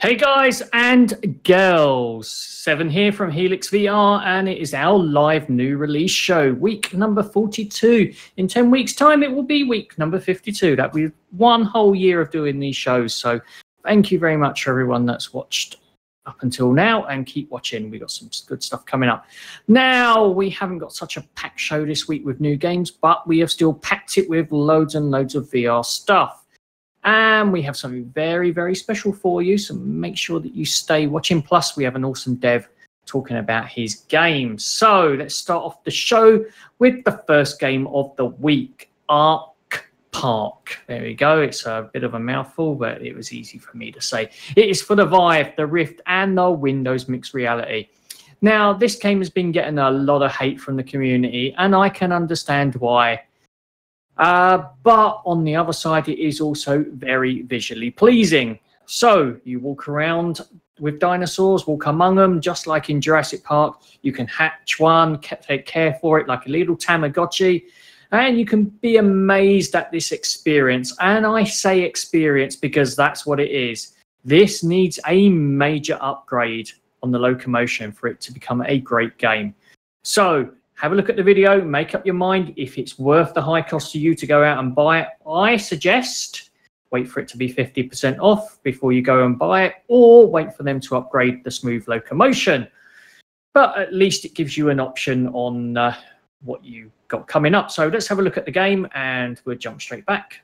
Hey guys and girls, Seven here from Helix VR, and it is our live new release show, week number 42. In 10 weeks' time, it will be week number 52. That'll be 1 whole year of doing these shows. So thank you very much for everyone that's watched up until now, and keep watching. We got some good stuff coming up. Now, we haven't got such a packed show this week with new games, but we have still packed it with loads and loads of VR stuff. And we have something very, very special for you, so make sure that you stay watching. Plus, we have an awesome dev talking about his game. So let's start off the show with the first game of the week, Ark Park. There we go. It's a bit of a mouthful, but it was easy for me to say. It is for the Vive, the Rift, and the Windows Mixed Reality. Now, this game has been getting a lot of hate from the community, and I can understand why. But on the other side, it is also very visually pleasing. So you walk around with dinosaurs, walk among them, just like in Jurassic Park. You can hatch one, take care for it like a little Tamagotchi, and you can be amazed at this experience. And I say experience because that's what it is. This needs a major upgrade on the locomotion for it to become a great game. So have a look at the video, make up your mind if it's worth the high cost to you to go out and buy it. I suggest wait for it to be 50% off before you go and buy it, or wait for them to upgrade the smooth locomotion. But at least it gives you an option on what you got coming up. So let's have a look at the game and we'll jump straight back.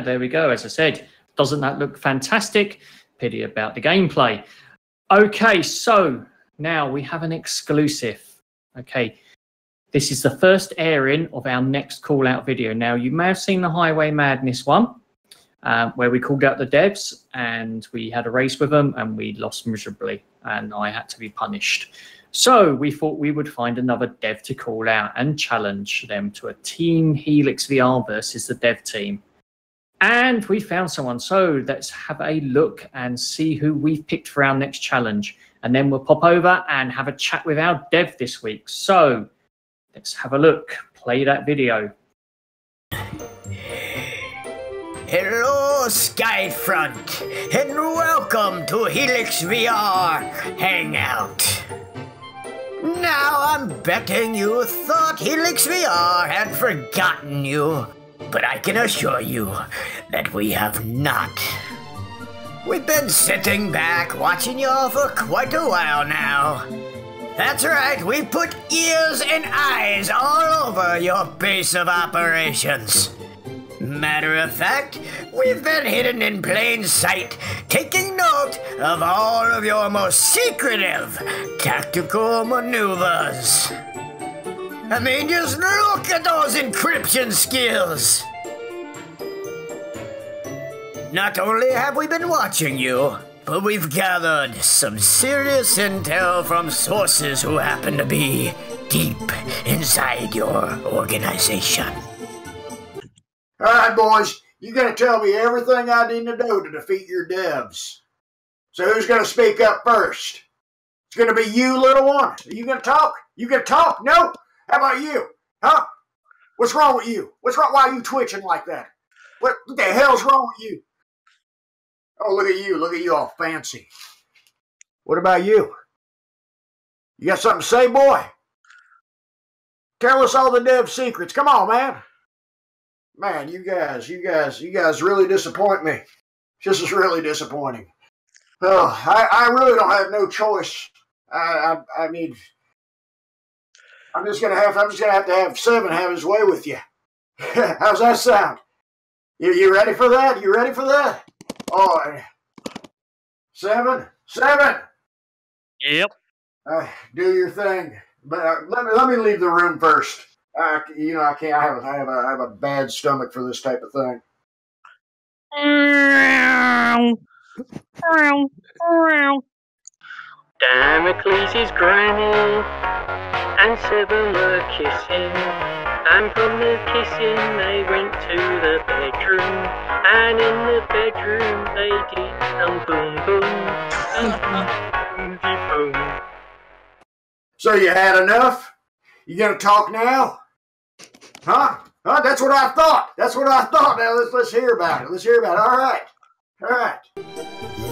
There we go. As I said, doesn't that look fantastic? Pity about the gameplay. Okay, so now we have an exclusive. Okay, this is the first airing of our next call out video. Now, you may have seen the Highway Madness one, where we called out the devs and we had a race with them and we lost miserably and I had to be punished. So we thought we would find another dev to call out and challenge them to a Team Helix VR versus the dev team. And we found someone. So let's have a look and see who we've picked for our next challenge. And then we'll pop over and have a chat with our dev this week. So let's have a look. Play that video. Hello, Skyfront, and welcome to Helix VR Hangout. Now, I'm betting you thought Helix VR had forgotten you, but I can assure you that we have not. We've been sitting back watching y'all for quite a while now. That's right, we've put ears and eyes all over your base of operations. Matter of fact, we've been hidden in plain sight, taking note of all of your most secretive tactical maneuvers. I mean, just look at those encryption skills. Not only have we been watching you, but we've gathered some serious intel from sources who happen to be deep inside your organization. All right, boys, you're going to tell me everything I need to know to defeat your devs. So who's going to speak up first? It's going to be you, little one. Are you going to talk? You going to talk? No? How about you? Huh? What's wrong with you? What's wrong? Why are you twitching like that? What the hell's wrong with you? Oh, look at you. Look at you all fancy. What about you? You got something to say, boy? Tell us all the dev secrets. Come on, man. Man, you guys really disappoint me. This is really disappointing. Oh, I really don't have no choice. I mean, I'm just gonna have to have Seven have his way with you. How's that sound? You ready for that? You ready for that? Oh, Seven. Yep. Do your thing, but let me leave the room first. I can't. I have a bad stomach for this type of thing. Damocles is granny, and Seven were kissing, and from the kissing they went to the bedroom, and in the bedroom they did some boom boom, boom boom. So you had enough? You gonna talk now? Huh? That's what I thought. Now let's hear about it. All right.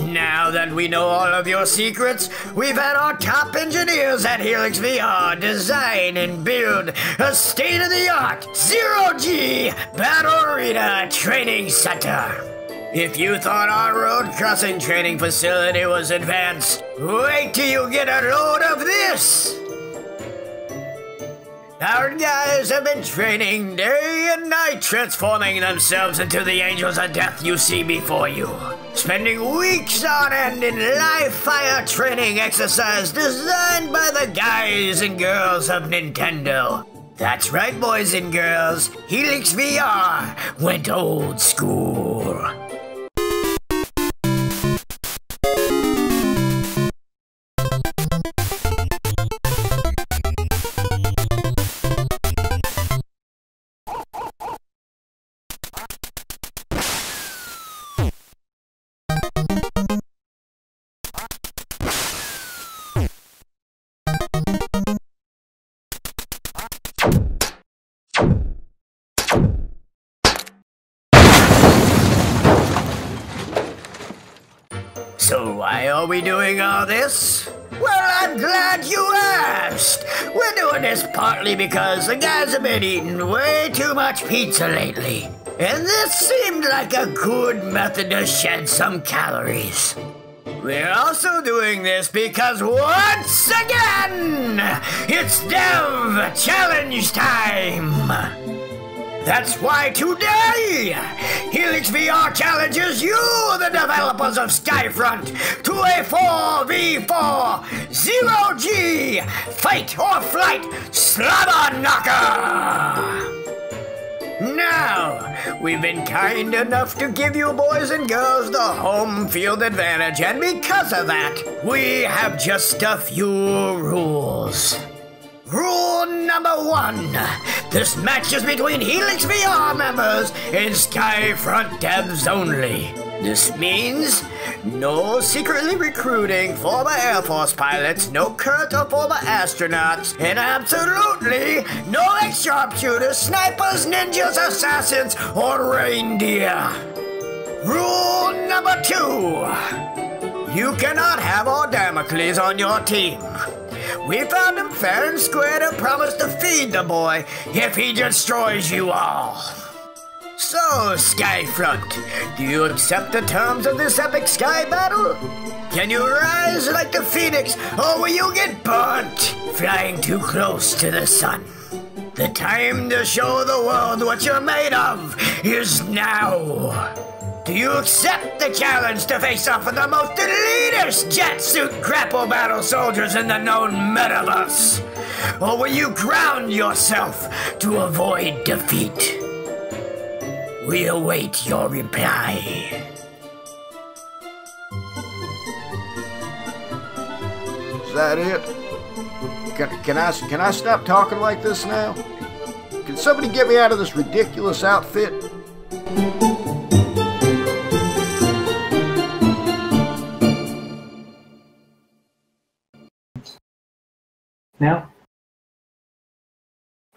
Now that we know all of your secrets, we've had our top engineers at Helix VR design and build a state-of-the-art zero-G battle arena training center. If you thought our road crossing training facility was advanced, wait till you get a load of this! Our guys have been training day and night, transforming themselves into the angels of death you see before you. Spending weeks on end in live fire training exercise designed by the guys and girls of Nintendo. That's right, boys and girls. Helix VR went old school. So why are we doing all this? Well, I'm glad you asked. We're doing this partly because the guys have been eating way too much pizza lately. And this seemed like a good method to shed some calories. We're also doing this because once again, it's Dev Challenge time! That's why today, Helix VR challenges you, the developers of Skyfront, to a 4v4 zero-G fight or flight slobber knocker! Now, we've been kind enough to give you boys and girls the home field advantage, and because of that, we have just a few rules. Rule number 1. This match is between Helix VR members and Skyfront devs only. This means no secretly recruiting former Air Force pilots, no current or former astronauts, and absolutely no ex-sharpshooters, snipers, ninjas, assassins, or reindeer. Rule number 2. You cannot have all Damocles on your team. We found him fair and square and promised to feed the boy if he destroys you all. So, Skyfront, do you accept the terms of this epic sky battle? Can you rise like the phoenix, or will you get burnt flying too close to the sun? The time to show the world what you're made of is now. Do you accept the challenge to face off with the most elitist jet-suit grapple battle soldiers in the known metaverse? Or will you ground yourself to avoid defeat? We await your reply. Is that it? Can I stop talking like this now? Can somebody get me out of this ridiculous outfit? Now,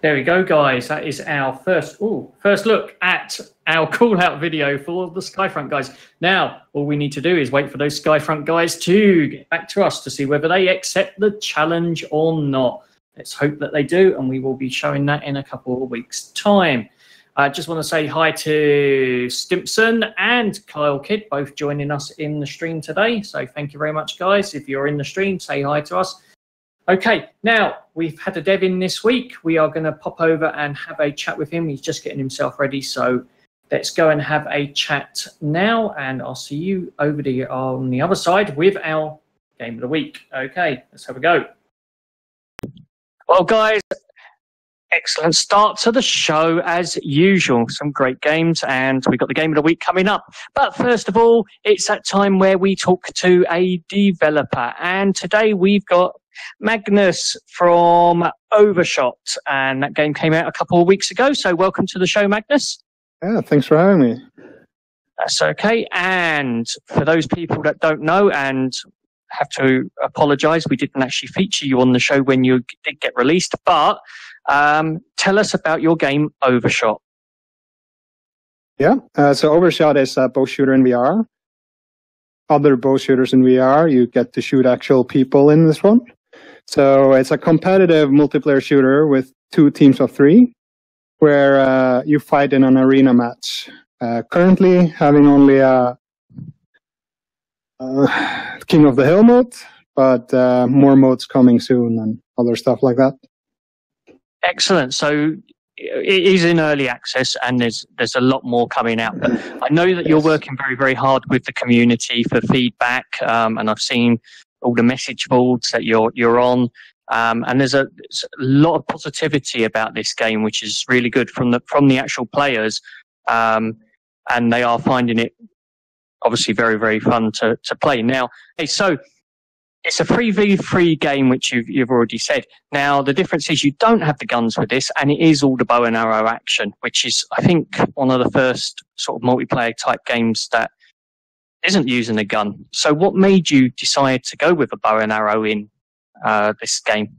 there we go, guys. That is our first look at our call out video for the Skyfront guys. Now, all we need to do is wait for those Skyfront guys to get back to us to see whether they accept the challenge or not. Let's hope that they do, and we will be showing that in a couple of weeks' time. I just want to say hi to Stimpson and Kyle Kidd, both joining us in the stream today. So thank you very much, guys. If you're in the stream, say hi to us. Okay, now we've had a dev in this week. We are going to pop over and have a chat with him. He's just getting himself ready. So let's go and have a chat now, and I'll see you over on the other side with our game of the week. Okay, let's have a go. Well, guys, excellent start to the show as usual. Some great games, and we've got the game of the week coming up. But first of all, it's that time where we talk to a developer, and today we've got Magnus from oVRshot, and that game came out a couple of weeks ago. So welcome to the show, Magnus. Yeah, thanks for having me. That's okay. And for those people that don't know and have to apologize, we didn't actually feature you on the show when you did get released, but tell us about your game oVRshot. Yeah, so oVRshot is a bow shooter in VR. Other bow shooters in VR, you get to shoot actual people in this one. So it's a competitive multiplayer shooter with 2 teams of 3, where you fight in an arena match. Currently having only a King of the Hill mode, but more modes coming soon and other stuff like that. Excellent. So it is in early access, and there's a lot more coming out. But I know that you're working very, very hard with the community for feedback, and I've seen all the message boards that you're on, and there's a lot of positivity about this game, which is really good from the actual players, and they are finding it obviously very, very fun to play. Now, so it's a 3v3 game, which you've already said. Now, the difference is you don't have the guns with this, and it is all the bow and arrow action, which is, I think, one of the first sort of multiplayer type games that isn't using a gun. So what made you decide to go with a bow and arrow in this game?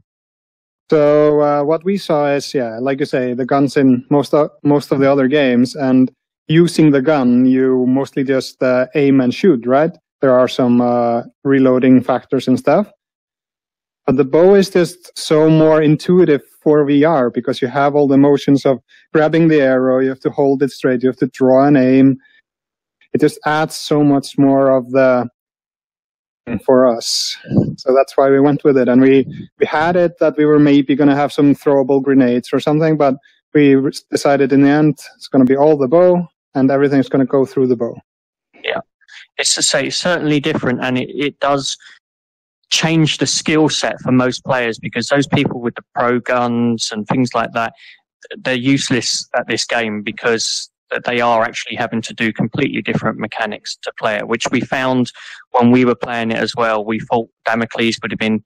So what we saw is, yeah, like you say, the guns in most of the other games, and using the gun, you mostly just aim and shoot, right? There are some reloading factors and stuff. But the bow is just so more intuitive for VR, because you have all the motions of grabbing the arrow, you have to hold it straight, you have to draw and aim. It just adds so much more of the for us. So that's why we went with it. And we had it that we were maybe going to have some throwable grenades or something, but we decided in the end it's going to be all the bow, and everything's going to go through the bow. Yeah. It's to say, it's certainly different, and it does change the skill set for most players, because those people with the pro guns and things like that, they're useless at this game, because they are actually having to do completely different mechanics to play it, which we found when we were playing it as well. We thought Damocles would have been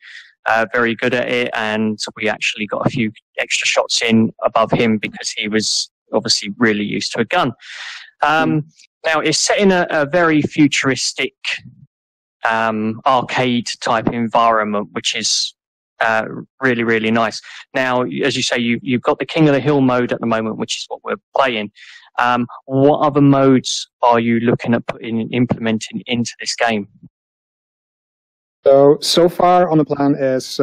very good at it, and we actually got a few extra shots in above him because he was obviously really used to a gun. Now, it's set in a very futuristic arcade type environment, which is really, really nice. Now, as you say, you've got the King of the Hill mode at the moment, which is what we're playing. What other modes are you looking at implementing into this game? So far on the plan is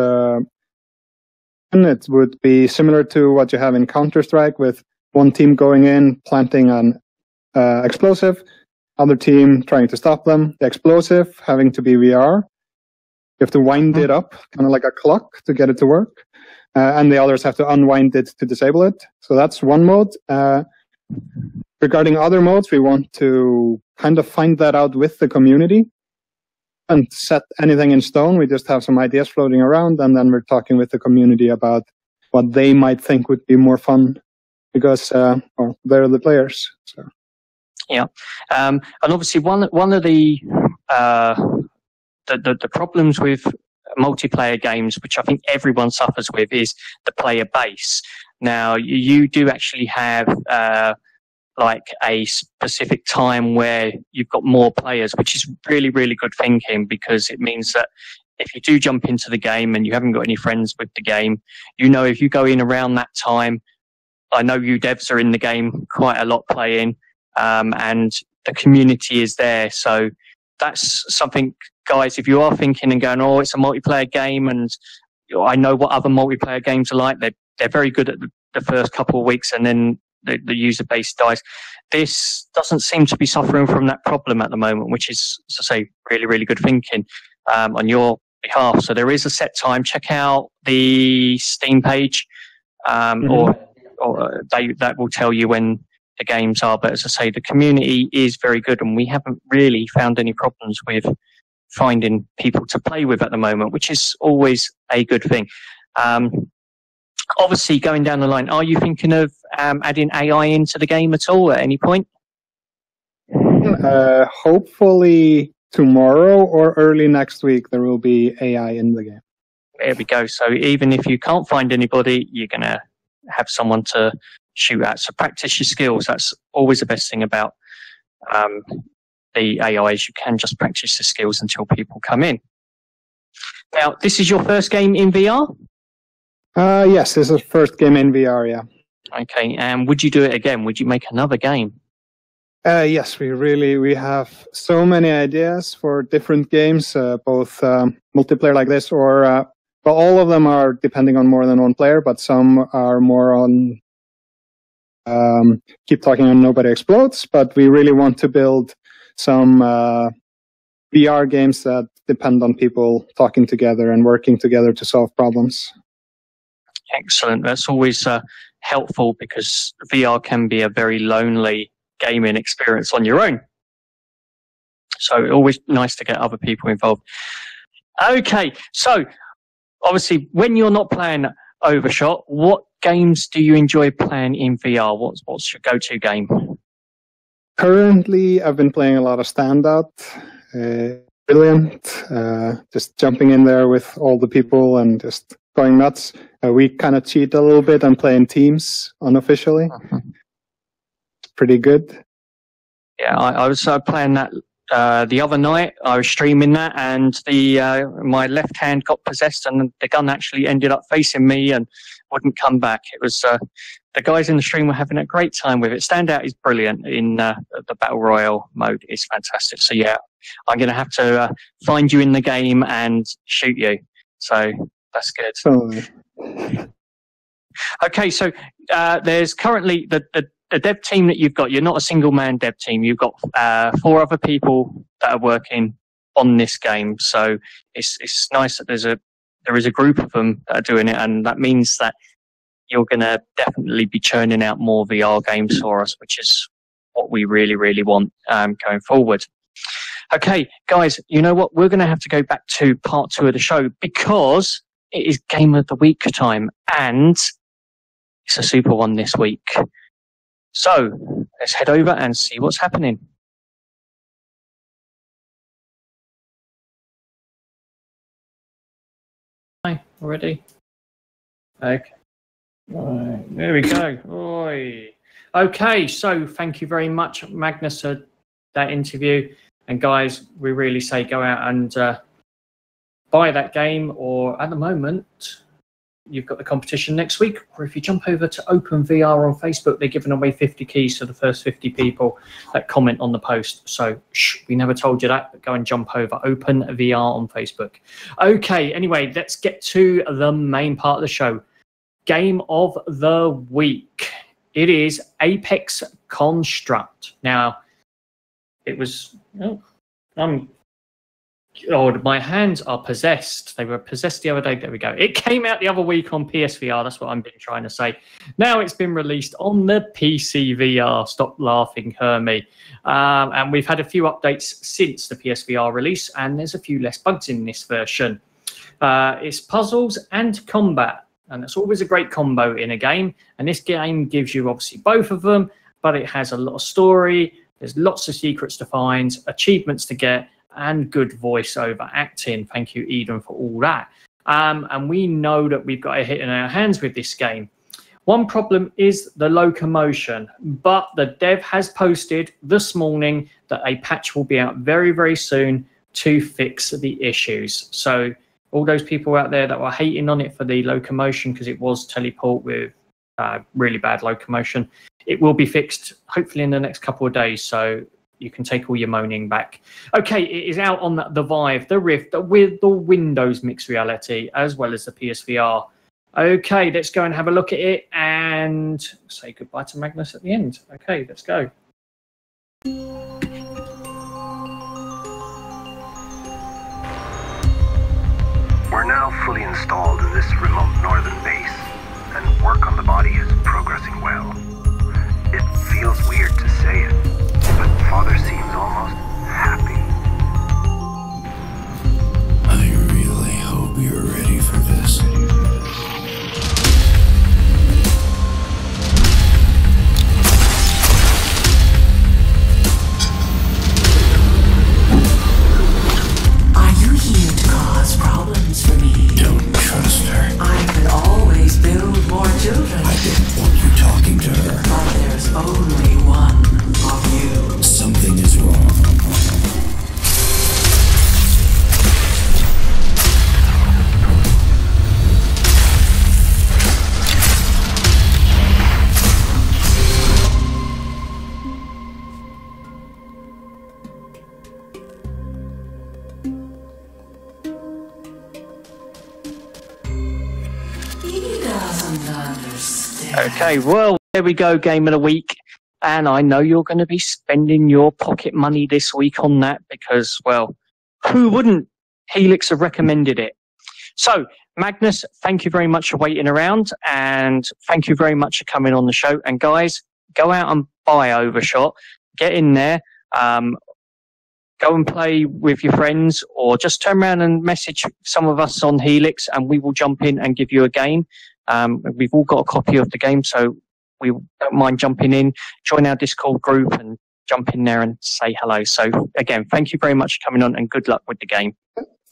it would be similar to what you have in Counter-Strike, with one team going in, planting an explosive, other team trying to stop them, the explosive having to be VR. You have to wind it up, kind of like a clock, to get it to work. And the others have to unwind it to disable it. So that's one mode. Regarding other modes, we want to kind of find that out with the community and set anything in stone. We just have some ideas floating around, and then we're talking with the community about what they might think would be more fun, because well, they're the players. So. Yeah, and obviously one of the problems with multiplayer games, which I think everyone suffers with, is the player base. Now, you do actually have like a specific time where you've got more players, which is really, really good thinking, because it means that if you do jump into the game and you haven't got any friends with the game, you know, if you go in around that time, I know you devs are in the game quite a lot playing, and the community is there. So that's something, guys, if you are thinking and going, oh, it's a multiplayer game, and I know what other multiplayer games are like, they're very good at the first couple of weeks, and then the user base dies. This doesn't seem to be suffering from that problem at the moment, which is, as I say, really, really good thinking on your behalf. So there is a set time. Check out the Steam page, or that will tell you when the games are. But as I say, the community is very good, and we haven't really found any problems with finding people to play with at the moment, which is always a good thing. Obviously, going down the line, are you thinking of adding AI into the game at all at any point? Hopefully tomorrow or early next week there will be AI in the game. There we go. So even if you can't find anybody, you're going to have someone to shoot at. So practice your skills. That's always the best thing about the AI, is you can just practice the skills until people come in. Now, this is your first game in VR? Yes, this is the first game in VR, yeah. Okay, and would you do it again? Would you make another game? Yes, we have so many ideas for different games, both multiplayer like this, or well, all of them are depending on more than one player, but some are more on keep talking and nobody explodes. But we really want to build some VR games that depend on people talking together and working together to solve problems. Excellent. That's always helpful, because VR can be a very lonely gaming experience on your own. So always nice to get other people involved. Okay, so obviously when you're not playing oVRshot, what games do you enjoy playing in VR? What's your go-to game? Currently, I've been playing a lot of Standout. Brilliant. Just jumping in there with all the people and just going nuts. We kind of cheat a little bit and play in teams unofficially. Pretty good. Yeah, I was playing that the other night. I was streaming that, and my left hand got possessed, and the gun actually ended up facing me and wouldn't come back. It was the guys in the stream were having a great time with it. Standout is brilliant in the Battle Royale mode. It's fantastic. So yeah, I'm going to have to find you in the game and shoot you. So that's good. Totally. Okay, so there's currently the dev team that you've got. You're not a single man dev team. You've got 4 other people that are working on this game. So it's nice that there is a group of them that are doing it, and that means that you're going to definitely be churning out more VR games for us, which is what we really, really want going forward. Okay, guys, you know what? We're going to have to go back to part 2 of the show, because it is Game of the Week time, and it's a super one this week. So let's head over and see what's happening. Hi, already? Okay. Right, there we go. Oi. Okay, so thank you very much, Magnus, for that interview. And guys, we really say go out and buy that game, or at the moment, you've got the competition next week, or if you jump over to openVR on Facebook, they're giving away 50 keys to the first 50 people that comment on the post. So we never told you that, but go and jump over openVR on Facebook. Okay, anyway, let's get to the main part of the show. Game of the week. It is Apex Construct. Now, it was... my hands are possessed. They were possessed the other day. There we go. It came out the other week on PSVR. That's what I've been trying to say. Now it's been released on the PC VR. Stop laughing, Hermie. And we've had a few updates since the PSVR release, and there's a few less bugs in this version. It's puzzles and combat, and it's always a great combo in a game. And this game gives you obviously both of them, but it has a lot of story. There's lots of secrets to find, achievements to get, and good voiceover acting. Thank you, Eden, for all that. And we know that we've got a hit in our hands with this game. One problem is the locomotion, but the dev has posted this morning that a patch will be out very, very soon to fix the issues. So all those people out there that were hating on it for the locomotion because it was teleport with really bad locomotion, it will be fixed hopefully in the next couple of days, so you can take all your moaning back. Okay, it is out on the Vive, the Rift, with the Windows mixed reality, as well as the PSVR. Okay, let's go and have a look at it and say goodbye to Magnus at the end. Okay, let's go. We're now fully installed in this remote northern base, and work on the body is progressing well. It feels weird to say it, but Father seems almost happy. I really hope you're ready for this. Are you here to cause problems for me? Don't trust her. I could always build more children. I didn't want you talking to her. But there's only one of you. Something is wrong. He doesn't understand. Okay, well, there we go, Game of the Week. And I know you're going to be spending your pocket money this week on that because, well, who wouldn't? Helix have recommended it. So, Magnus, thank you very much for waiting around, and thank you very much for coming on the show. And guys, go out and buy oVRshot. Get in there. Go and play with your friends, or just turn around and message some of us on Helix, and we will jump in and give you a game. We've all got a copy of the game, so we don't mind jumping in, join our Discord group, and jump in there and say hello. So again, thank you very much for coming on, and good luck with the game.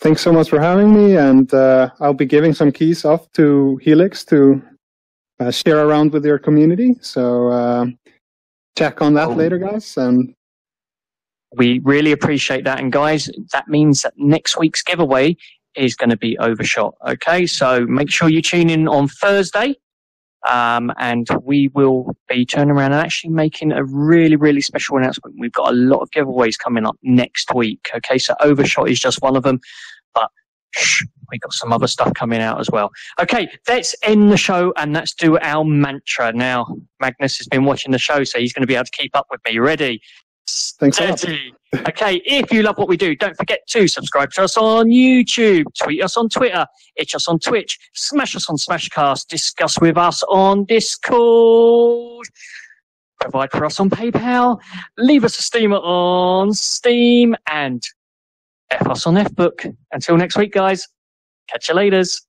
Thanks so much for having me, and I'll be giving some keys off to Helix to share around with your community. So check on that later, guys. And we really appreciate that. And guys, that means that next week's giveaway is going to be oVRshot. Okay, so make sure you tune in on Thursday. And we will be turning around and actually making a really, really special announcement. We've got a lot of giveaways coming up next week. Okay, so oVRshot is just one of them, but we got some other stuff coming out as well. Okay, let's end the show and let's do our mantra. Now, Magnus has been watching the show, so he's going to be able to keep up with me. Ready? thanks a lot. Okay, if you love what we do, don't forget to subscribe to us on YouTube, tweet us on Twitter, itch us on Twitch, smash us on Smashcast, discuss with us on Discord, provide for us on PayPal, leave us a steamer on Steam, and F us on FBook. Until next week, guys. Catch you laters.